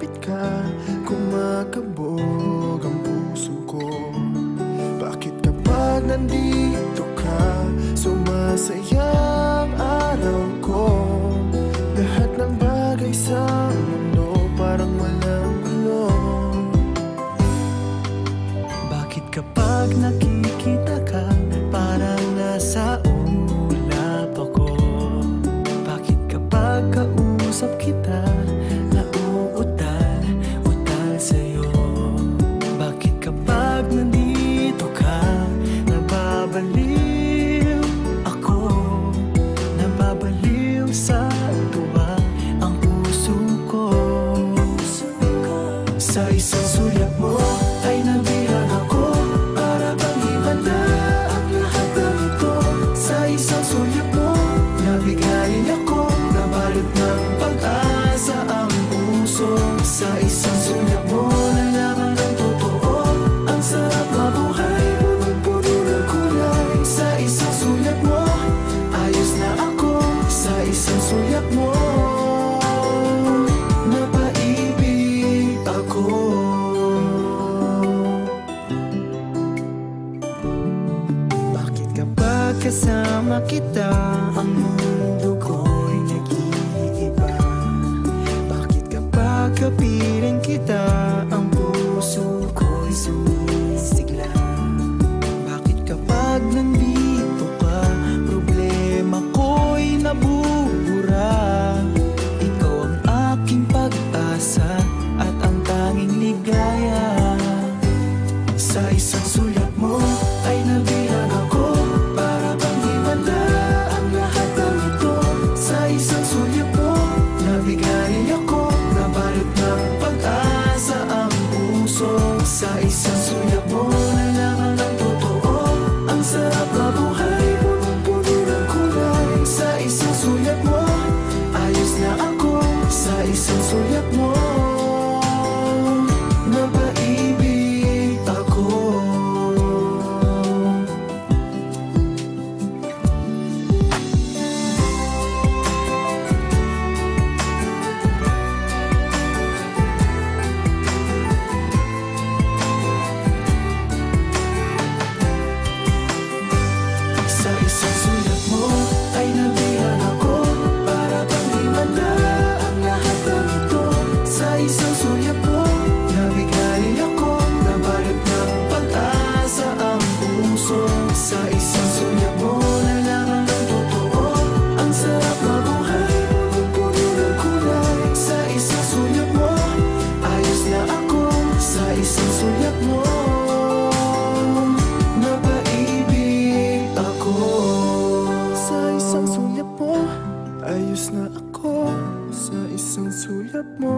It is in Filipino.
lumapit ka, kumakabog ang puso ko. Bakit kapag nandito ka, sumasaya ang araw ko? Lahat ng bagay sa mundo parang walang gulo. Bakit kapag nakikita ka, parang nasa ulap ako? Bakit kapag kausap kita, nauutal-utal sa'yo? Bakit kapag nandito ka, nababaliw ako? Nababaliw sa tuwa ang puso ko. Sa isang sulyap mo ay nabihag ako, para bang himala ang lahat ng ito. Sa isang sulyap mo, nabigayin ako, nabalot ng pag-asa ang puso. Sa isang sulyap mo, nalaman ng totoo, ang sarap mabuhay, punong-puno ng kulay. Sa isang sulyap mo, ayos na ako. Sa isang sulyap mo, napaibig ako. Bakit kapag kasama kita, ang mundo ko'y nag-iiba? Bakit kapag kapiling kita, ang puso ko'y sumisigla? Bakit kapag nandito ka, problema ko'y nabubura? Ikaw ang aking pag-asa at ang tanging ligaya. Sa isang sulyap mo ay nabihag ako, para bang himala ang lahat ng ito. Sa isang sulyap mo, nabigayin ako, nabalot ng pag-asa ang puso. Sa isang sulyap mo, nalaman ng totoo, ang sarap mabuhay, punong-puno ng kulay. Sa isang sulyap mo, ayos na ako. Sa isang sulyap mo, napaibig ako. Sa isang sulyap mo ay nabihag ako, para bang himala ang lahat ng ito. Sa isang sulyap mo, nabigayin ako, nabalot ng pag-asa ang puso. Sa isang sulyap mo, nalaman ng totoo, ang sarap mabuhay, punong-puno ng kulay. Sa isang sulyap mo, ayos na ako. Sa isang sulyap mo, napaibig ako. Sa isang sulyap mo, ayos na ako. Sa isang sulyap mo,